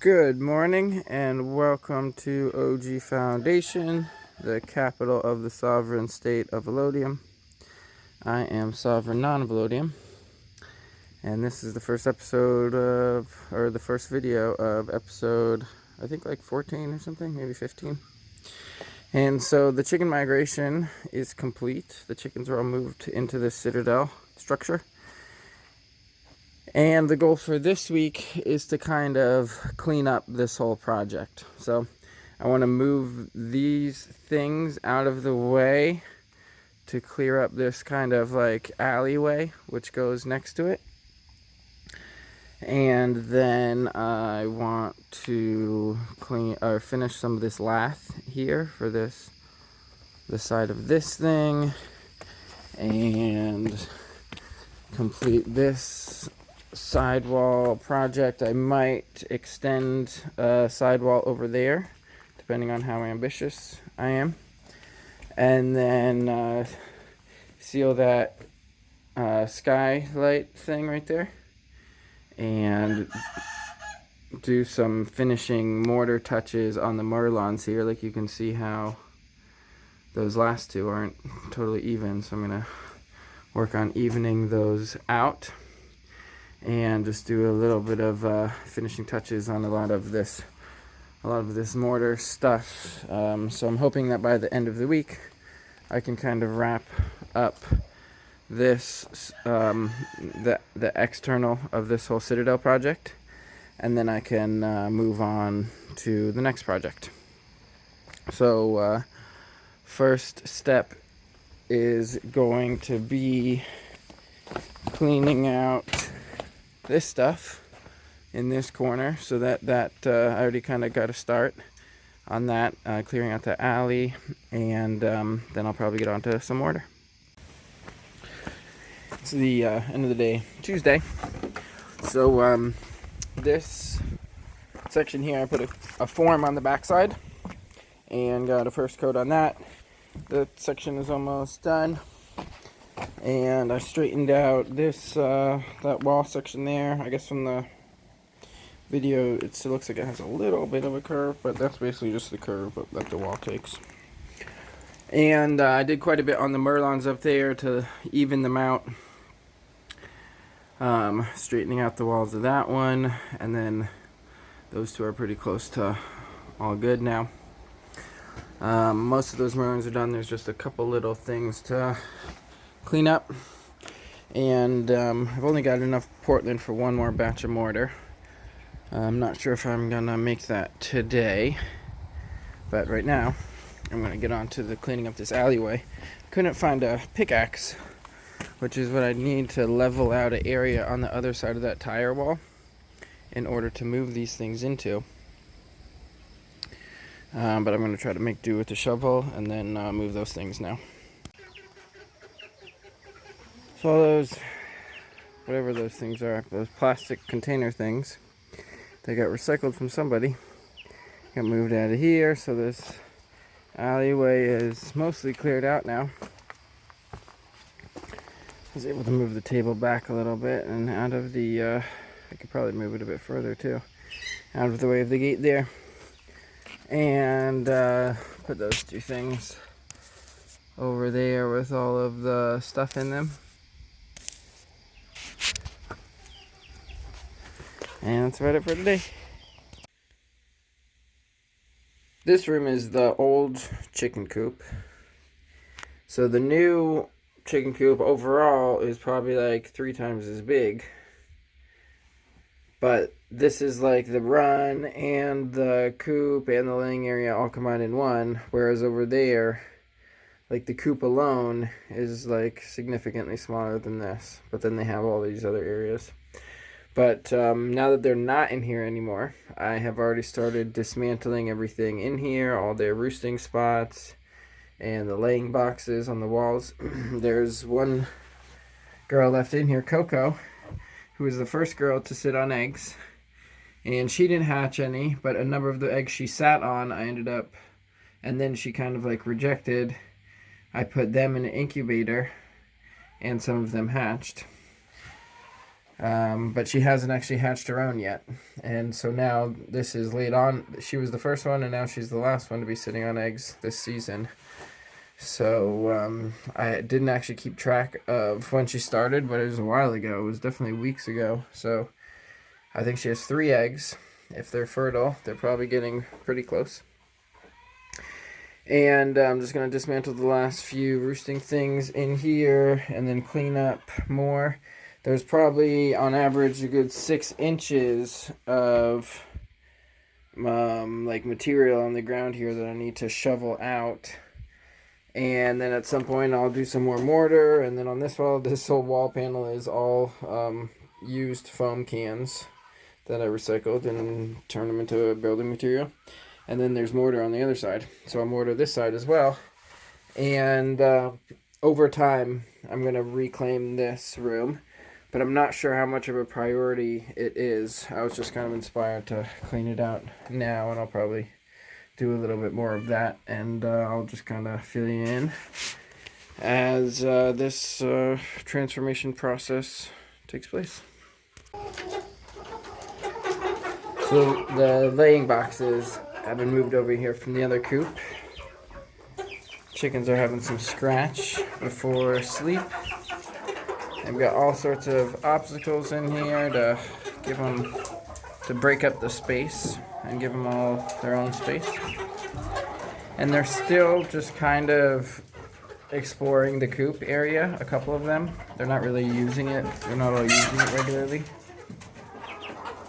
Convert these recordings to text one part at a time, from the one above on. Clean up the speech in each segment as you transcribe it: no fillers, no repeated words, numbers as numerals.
Good morning and welcome to OG Foundation, the capital of the sovereign state of Elodium. I am Sovereign Non-Elodium, and this is the first episode or the first video of episode, I think like 14 or something, maybe 15. And so the chicken migration is complete. The chickens are all moved into the Citadel structure. And the goal for this week is to kind of clean up this whole project. So I want to move these things out of the way to clear up this kind of like alleyway which goes next to it. And then I want to clean or finish some of this lath here for the side of this thing, and complete this sidewall project. I might extend a sidewall over there depending on how ambitious I am, and then seal that skylight thing right there and do some finishing mortar touches on the merlons here. Like you can see how those last two aren't totally even, so I'm gonna work on evening those out and just do a little bit of finishing touches on a lot of this mortar stuff. So I'm hoping that by the end of the week I can kind of wrap up this the external of this whole Citadel project, and then I can move on to the next project. So first step is going to be cleaning out this stuff in this corner, so that I already kind of got a start on that, clearing out the alley, and then I'll probably get onto some mortar. It's the end of the day, Tuesday. So this section here, I put a form on the backside and got a first coat on that. The section is almost done, and I straightened out this that wall section there. I guess from the video it still looks like it has a little bit of a curve, but that's basically just the curve that the wall takes. And I did quite a bit on the merlons up there to even them out, straightening out the walls of that one, and then those two are pretty close to all good now. Most of those merlons are done. There's just a couple little things to clean up, and I've only got enough Portland for one more batch of mortar. I'm not sure if I'm gonna make that today, but right now I'm gonna get on to the cleaning up this alleyway. Couldn't find a pickaxe, which is what I need to level out an area on the other side of that tire wall in order to move these things into. But I'm going to try to make do with the shovel and then move those things now. So all those, whatever those things are, those plastic container things, they got recycled from somebody, got moved out of here, so this alleyway is mostly cleared out now. I was able to move the table back a little bit and out of the, I could probably move it a bit further too, out of the way of the gate there. And put those two things over there with all of the stuff in them. And that's about it for today. This room is the old chicken coop. So the new chicken coop overall is probably like 3 times as big. But this is like the run and the coop and the laying area all combined in one. Whereas over there, like the coop alone is like significantly smaller than this. But then they have all these other areas. But now that they're not in here anymore, I have already started dismantling everything in here. All their roosting spots and the laying boxes on the walls. There's one girl left in here, Coco, who was the first girl to sit on eggs, and she didn't hatch any, but a number of the eggs she sat on, I ended up, and then she kind of like rejected. I put them in an incubator, and some of them hatched. But she hasn't actually hatched her own yet. And so now this is laid on. She was the first one, and now she's the last one to be sitting on eggs this season. So I didn't actually keep track of when she started, but it was a while ago. It was definitely weeks ago. So I think she has 3 eggs. If they're fertile, they're probably getting pretty close. And I'm just going to dismantle the last few roosting things in here and then clean up more. There's probably, on average, a good 6 inches of like material on the ground here that I need to shovel out. And then at some point I'll do some more mortar. And then on this wall, this whole wall panel is all used foam cans that I recycled and turned them into a building material. And then there's mortar on the other side. So I'll mortar this side as well. And over time, I'm going to reclaim this room. But I'm not sure how much of a priority it is. I was just kind of inspired to clean it out now. And I'll probably do a little bit more of that. And I'll just kind of fill you in as this transformation process takes place. So the laying boxes have been moved over here from the other coop. Chickens are having some scratch before sleep. I've got all sorts of obstacles in here to give them, to break up the space and give them all their own space. And they're still just kind of exploring the coop area, a couple of them. They're not really using it. They're not all using it regularly.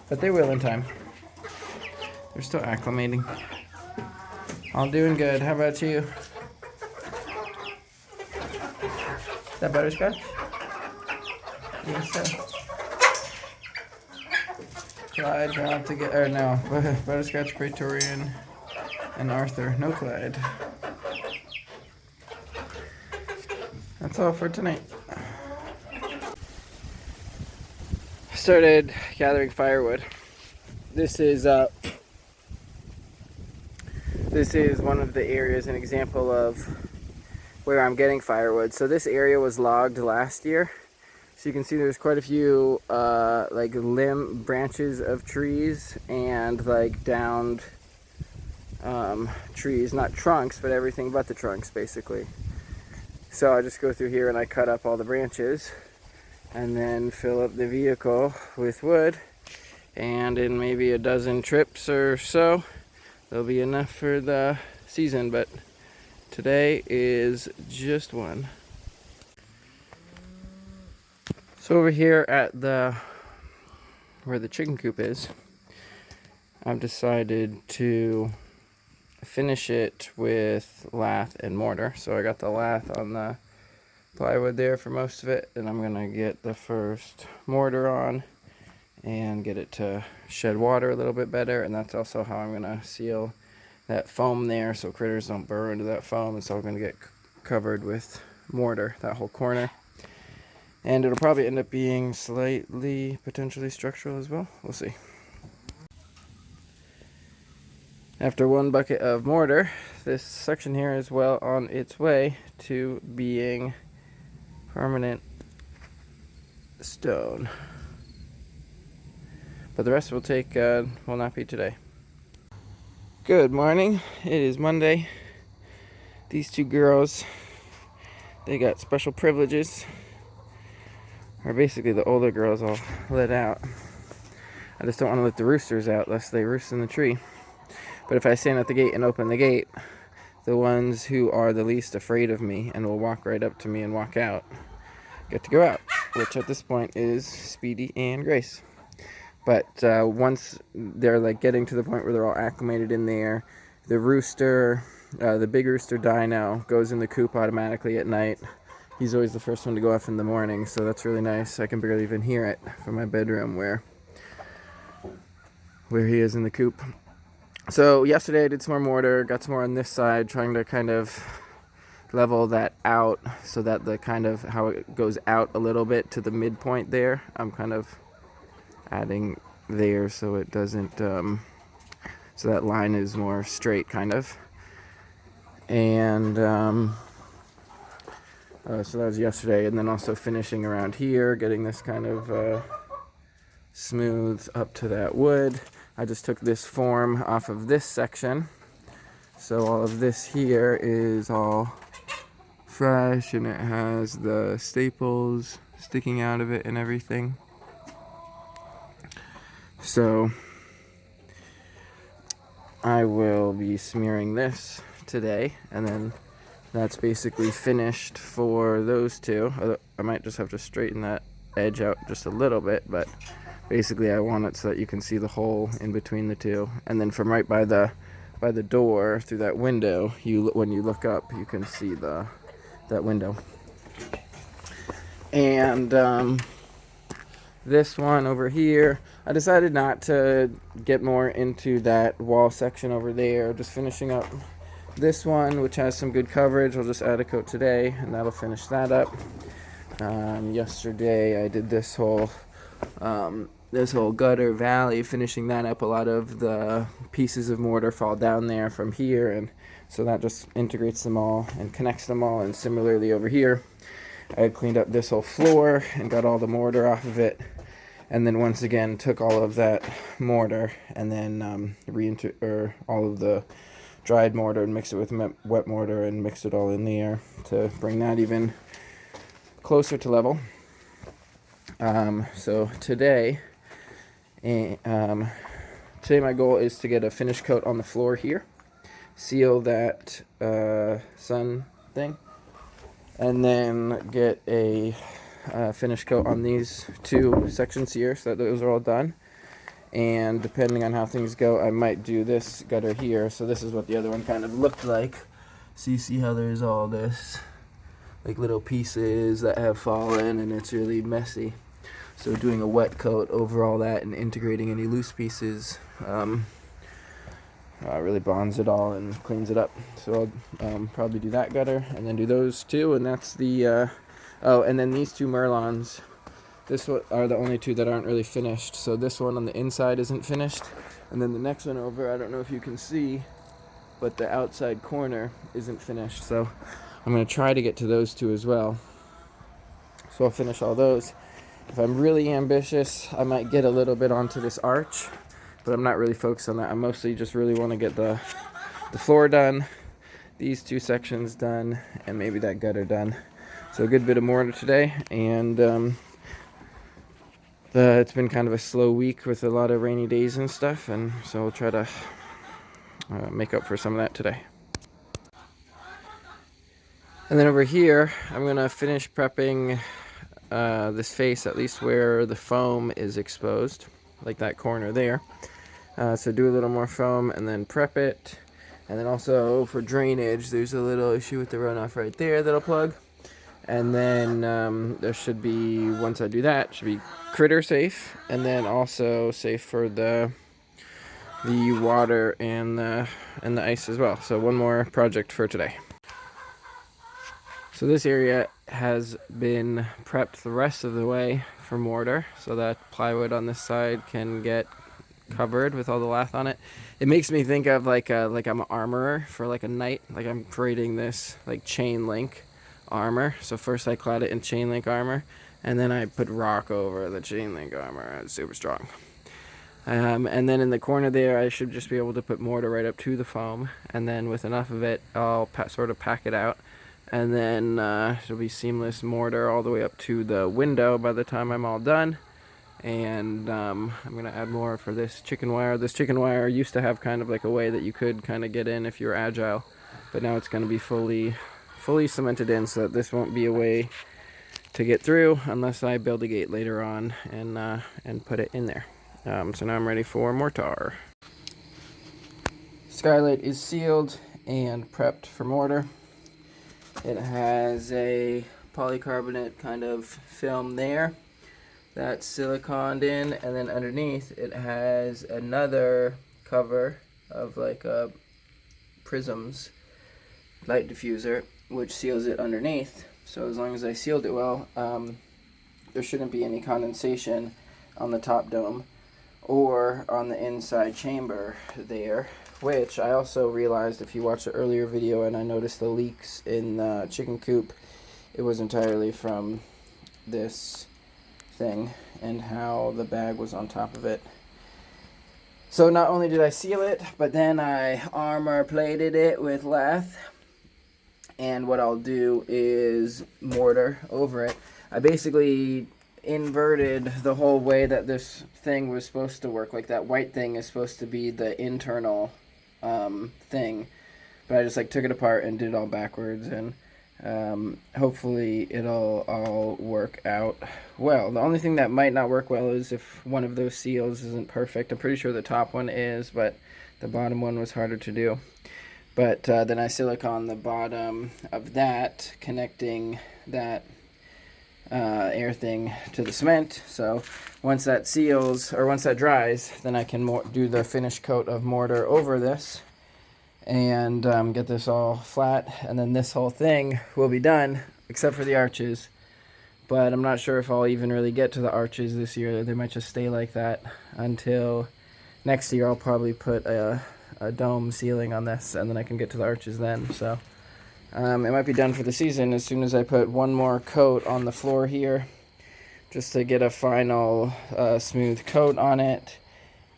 But they will in time. They're still acclimating. All doing good. How about you? Is that butterscotch? Yes, sir. Clyde went out to get, or no, Butterscotch, Praetorian, and Arthur. No Clyde. That's all for tonight. Started gathering firewood. This is one of the areas, an example of where I'm getting firewood. So this area was logged last year. So you can see there's quite a few like branches of trees and like downed trees, not trunks, but everything but the trunks basically. So I just go through here and I cut up all the branches and then fill up the vehicle with wood, and in maybe a dozen trips or so there'll be enough for the season, but today is just one. So over here at where the chicken coop is, I've decided to finish it with lath and mortar. So I got the lath on the plywood there for most of it, and I'm gonna get the first mortar on and get it to shed water a little bit better, and that's also how I'm gonna seal that foam there so critters don't burrow into that foam. It's all gonna get covered with mortar, that whole corner. And it'll probably end up being slightly, potentially structural as well. We'll see. After one bucket of mortar, this section here is well on its way to being permanent stone. But the rest will take, will not be today. Good morning. It is Monday. These two girls, they got special privileges. Or basically the older girls all let out. I just don't want to let the roosters out lest they roost in the tree. But if I stand at the gate and open the gate, the ones who are the least afraid of me and will walk right up to me and walk out get to go out, which at this point is Speedy and Grace. But once they're like getting to the point where they're all acclimated in there, the rooster, the big rooster Dino, goes in the coop automatically at night. He's always the first one to go off in the morning, so that's really nice. I can barely even hear it from my bedroom where he is in the coop. So yesterday I did some more mortar, got some more on this side, trying to kind of level that out so that the kind of how it goes out a little bit to the midpoint there. I'm kind of adding there so it doesn't, so that line is more straight kind of. And so that was yesterday, and then also finishing around here, getting this kind of smooth up to that wood. I just took this form off of this section, so all of this here is all fresh, and it has the staples sticking out of it and everything. So I will be smearing this today, and then that's basically finished for those two. I might just have to straighten that edge out just a little bit, but basically I want it so that you can see the hole in between the two. And then from right by the door through that window, when you look up, you can see that window. And this one over here, I decided not to get more into that wall section over there. Just finishing up this one, which has some good coverage. I'll just add a coat today, and that'll finish that up. Yesterday I did this whole gutter valley, finishing that up. A lot of the pieces of mortar fall down there from here, and so that just integrates them all and connects them all. And similarly over here, I had cleaned up this whole floor and got all the mortar off of it, and then once again took all of that mortar and then all of the dried mortar and mixed it with wet mortar and mixed it all in there to bring that even closer to level. So today my goal is to get a finish coat on the floor here, seal that sun thing, and then get a finish coat on these two sections here so that those are all done. And depending on how things go, I might do this gutter here. So this is what the other one kind of looked like. So you see how there's all this like little pieces that have fallen, and it's really messy. So doing a wet coat over all that and integrating any loose pieces really bonds it all and cleans it up. So I'll probably do that gutter and then do those two, and that's the and then these two Merlons. This one are the only two that aren't really finished. So this one on the inside isn't finished, and then the next one over, I don't know if you can see, but the outside corner isn't finished. So I'm going to try to get to those two as well. So I'll finish all those. If I'm really ambitious, I might get a little bit onto this arch, but I'm not really focused on that. I mostly just really want to get the floor done, these two sections done, and maybe that gutter done. So a good bit of mortar today, and it's been kind of a slow week with a lot of rainy days and stuff, and so I'll try to make up for some of that today. And then over here, I'm going to finish prepping this face, at least where the foam is exposed, like that corner there. So do a little more foam and then prep it. And then also for drainage, there's a little issue with the runoff right there that'll plug. And then there should be, once I do that, should be critter safe, and then also safe for the water and the ice as well. So one more project for today. So this area has been prepped the rest of the way for mortar, so that plywood on this side can get covered with all the lath on it. It makes me think of like I'm an armorer for like a knight. Like I'm creating this like chain link armor. So first I clad it in chain link armor, and then I put rock over the chain link armor. It's super strong. And then in the corner there, I should just be able to put mortar right up to the foam, and then with enough of it, I'll sort of pack it out, and then it'll be seamless mortar all the way up to the window by the time I'm all done. And I'm gonna add more for this chicken wire. This chicken wire used to have kind of like a way that you could kind of get in if you were agile, but now it's gonna be fully cemented in, so that this won't be a way to get through unless I build a gate later on and put it in there. So now I'm ready for mortar. Skylight is sealed and prepped for mortar. It has a polycarbonate kind of film there that's siliconed in, and then underneath it has another cover of like a prisms light diffuser, which seals it underneath. So as long as I sealed it well, there shouldn't be any condensation on the top dome or on the inside chamber there, which I also realized if you watched the earlier video and I noticed the leaks in the chicken coop, it was entirely from this thing, and how the bag was on top of it. So not only did I seal it, but then I armor plated it with lath. And what I'll do is mortar over it. I basically inverted the whole way that this thing was supposed to work. Like that white thing is supposed to be the internal thing. But I just like took it apart and did it all backwards, and hopefully it'll all work out well. The only thing that might not work well is if one of those seals isn't perfect. I'm pretty sure the top one is, but the bottom one was harder to do. But then I silicone the bottom of that, connecting that air thing to the cement. So once that seals, or once that dries, then I can do the finish coat of mortar over this and get this all flat, and then this whole thing will be done except for the arches. But I'm not sure if I'll even really get to the arches this year. They might just stay like that until next year. I'll probably put a dome ceiling on this, and then I can get to the arches then. So it might be done for the season as soon as I put one more coat on the floor here, just to get a final smooth coat on it.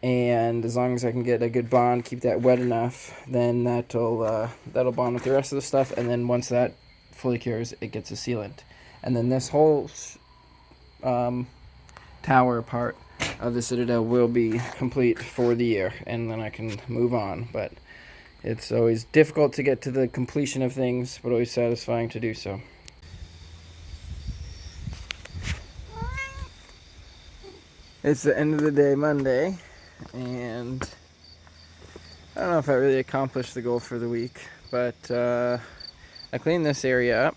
And as long as I can get a good bond, keep that wet enough, then that'll bond with the rest of the stuff. And then once that fully cures, it gets a sealant. And then this whole tower part of the Citadel will be complete for the year, and then I can move on. But it's always difficult to get to the completion of things, but always satisfying to do so. It's the end of the day, Monday. And I don't know if I really accomplished the goal for the week, but I cleaned this area up,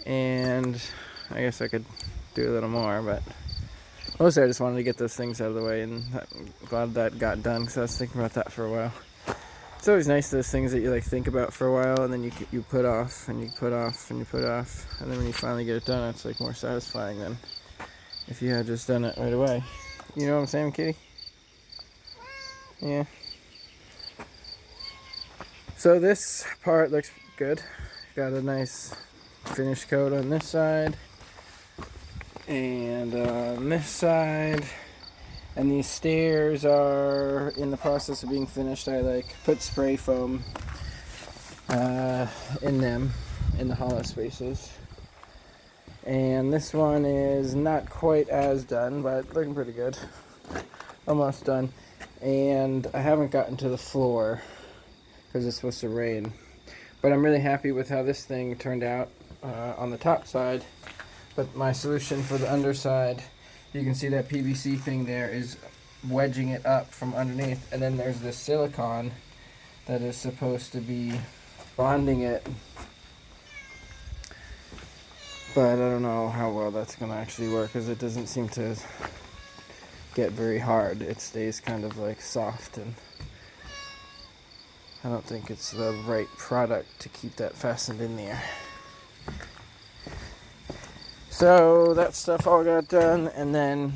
and I guess I could do a little more, but mostly I just wanted to get those things out of the way, and I'm glad that got done, because I was thinking about that for a while. It's always nice, those things that you like think about for a while, and then you put off, and you put off, and you put off, and then when you finally get it done, it's like more satisfying than if you had just done it right away. You know what I'm saying, kitty? Yeah. So this part looks good. Got a nice finish coat on this side and on this side. And these stairs are in the process of being finished. I put spray foam in them, in the hollow spaces. And this one is not quite as done, but looking pretty good. Almost done. And I haven't gotten to the floor because it's supposed to rain. But I'm really happy with how this thing turned out on the top side. But my solution for the underside, you can see that PVC thing there is wedging it up from underneath. And then there's this silicone that is supposed to be bonding it. But I don't know how well that's going to actually work, because it doesn't seem to get very hard. It stays kind of like soft, and I don't think it's the right product to keep that fastened in there. So that stuff all got done, and then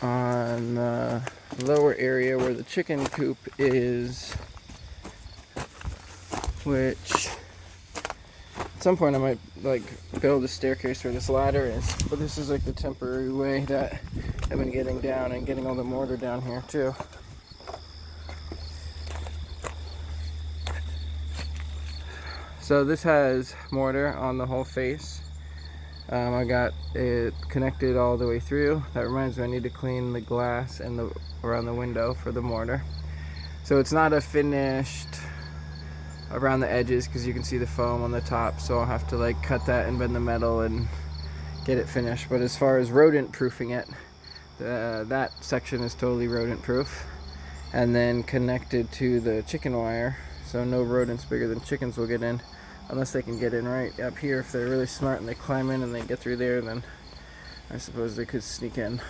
on the lower area where the chicken coop is, which at some point I might build a staircase where this ladder is, but this is like the temporary way that I've been getting down and getting all the mortar down here too. So this has mortar on the whole face. I got it connected all the way through. That reminds me, I need to clean the glass and around the window for the mortar. So it's not a finished around the edges, because you can see the foam on the top, so I'll have to cut that and bend the metal and get it finished. But as far as rodent proofing it, that section is totally rodent proof, and then connected to the chicken wire, so no rodents bigger than chickens will get in, unless they can get in right up here. If they're really smart and they climb in and they get through there, then I suppose they could sneak in.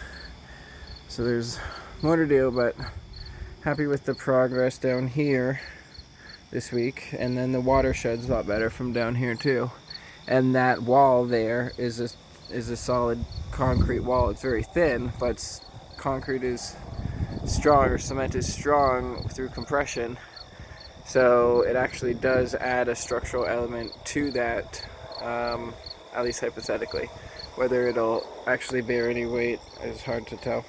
So there's more to do, but happy with the progress down here this week. And then the watershed's a lot better from down here too. And that wall there is a solid concrete wall. It's very thin, but concrete is strong, or cement is strong through compression. So it actually does add a structural element to that at least hypothetically. Whether it'll actually bear any weight is hard to tell.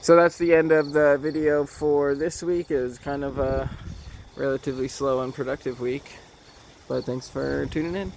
So that's the end of the video for this week. It was kind of a relatively slow and productive week, but thanks for tuning in.